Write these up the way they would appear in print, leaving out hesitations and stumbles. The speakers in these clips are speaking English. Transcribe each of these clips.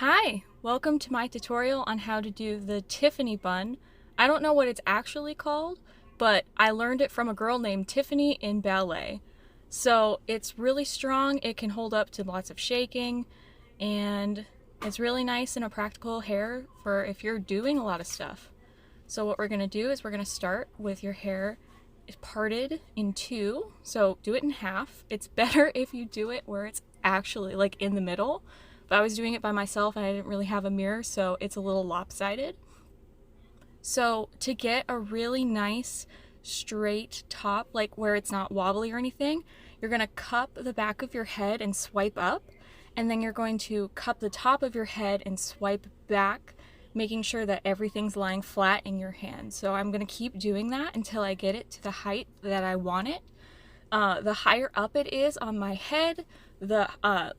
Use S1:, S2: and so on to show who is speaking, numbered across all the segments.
S1: Hi, welcome to my tutorial on how to do the Tiffany bun. I don't know what it's actually called, but I learned it from a girl named Tiffany in ballet. So it's really strong, it can hold up to lots of shaking, and it's really nice and a practical hair for if you're doing a lot of stuff. So what we're going to do is we're going to start with your hair parted in two. So do it in half. It's better if you do it where it's actually like in the middle. But I was doing it by myself and I didn't really have a mirror, so it's a little lopsided. So to get a really nice straight top, like where it's not wobbly or anything, you're going to cup the back of your head and swipe up, and then you're going to cup the top of your head and swipe back, making sure that everything's lying flat in your hand. So I'm going to keep doing that until I get it to the height that I want it. The higher up it is on my head, the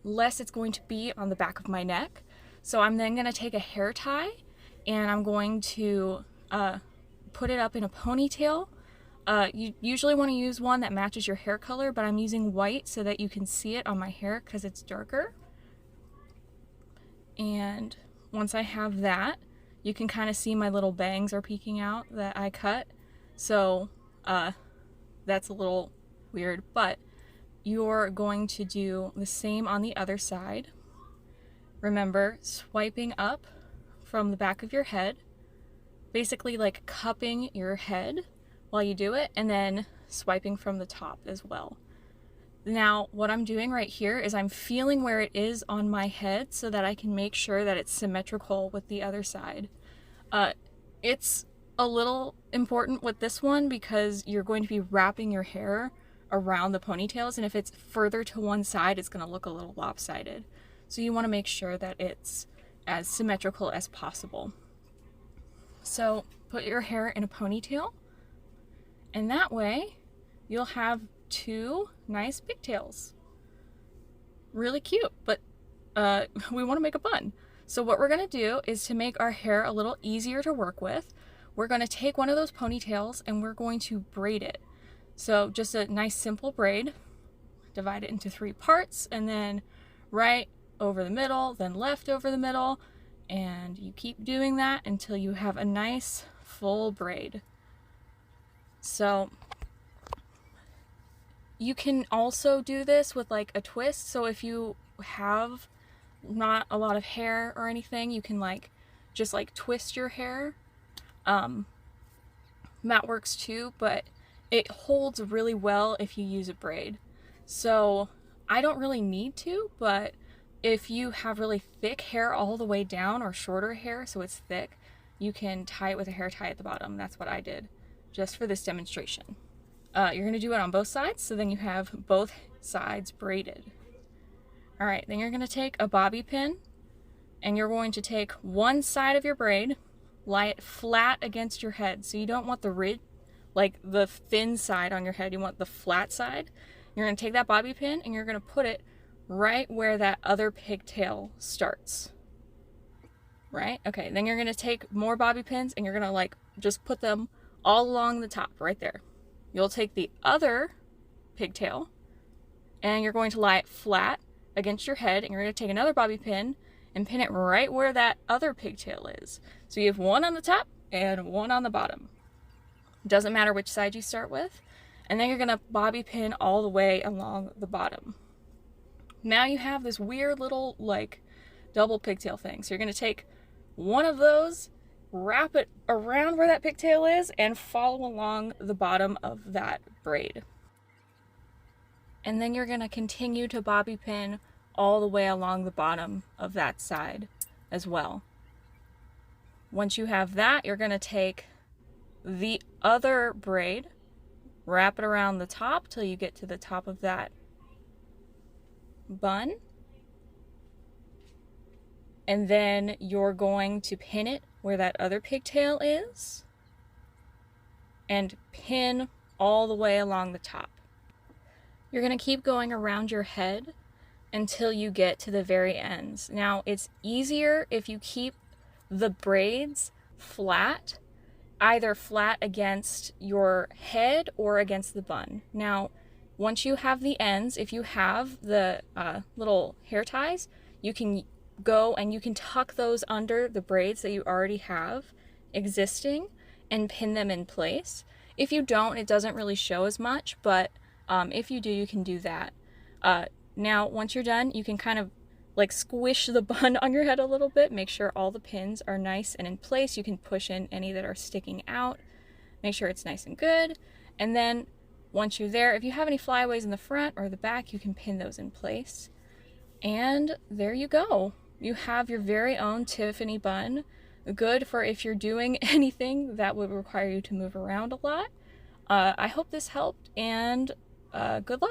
S1: less it's going to be on the back of my neck. So I'm then going to take a hair tie and I'm going to put it up in a ponytail. You usually want to use one that matches your hair color, but I'm using white so that you can see it on my hair because it's darker. And once I have that, you can kind of see my little bangs are peeking out that I cut. So that's a little weird, but you're going to do the same on the other side. Remember, swiping up from the back of your head, basically like cupping your head while you do it, and then swiping from the top as well. Now, what I'm doing right here is I'm feeling where it is on my head so that I can make sure that it's symmetrical with the other side. It's a little important with this one because you're going to be wrapping your hair around the ponytails, and if it's further to one side, it's going to look a little lopsided. So you want to make sure that it's as symmetrical as possible. So put your hair in a ponytail, and that way you'll have two nice pigtails. Really cute, but we want to make a bun. So what we're going to do is, to make our hair a little easier to work with, we're going to take one of those ponytails and we're going to braid it. So just a nice simple braid, divide it into 3 parts, and then right over the middle, then left over the middle, and you keep doing that until you have a nice full braid. So you can also do this with like a twist. So if you have not a lot of hair or anything, you can just twist your hair. That works too, but it holds really well if you use a braid. So I don't really need to, but if you have really thick hair all the way down, or shorter hair so it's thick, you can tie it with a hair tie at the bottom. That's what I did just for this demonstration. You're going to do it on both sides, so then you have both sides braided. Alright, then you're going to take a bobby pin and you're going to take one side of your braid, lie it flat against your head. So you don't want the ridge, like the thin side on your head, you want the flat side. You're going to take that bobby pin and you're going to put it right where that other pigtail starts. Right? Okay, then you're going to take more bobby pins and you're going to just put them all along the top right there. You'll take the other pigtail and you're going to lie it flat against your head, and you're going to take another bobby pin and pin it right where that other pigtail is. So you have one on the top and one on the bottom. Doesn't matter which side you start with. And then you're going to bobby pin all the way along the bottom. Now you have this weird little double pigtail thing. So you're going to take one of those, wrap it around where that pigtail is, and follow along the bottom of that braid. And then you're going to continue to bobby pin all the way along the bottom of that side as well. Once you have that, you're going to take the other braid, wrap it around the top till you get to the top of that bun, and then you're going to pin it where that other pigtail is and pin all the way along the top. You're going to keep going around your head until you get to the very ends. Now, it's easier if you keep the braids flat, either flat against your head or against the bun. Now, once you have the ends, if you have the little hair ties, you can go and you can tuck those under the braids that you already have existing and pin them in place. If you don't, it doesn't really show as much, but if you do, you can do that. Now, once you're done, you can kind of like squish the bun on your head a little bit, make sure all the pins are nice and in place. You can push in any that are sticking out, make sure it's nice and good. And then once you're there, if you have any flyaways in the front or the back, you can pin those in place. And there you go. You have your very own Tiffany bun. Good for if you're doing anything that would require you to move around a lot. I hope this helped, and good luck.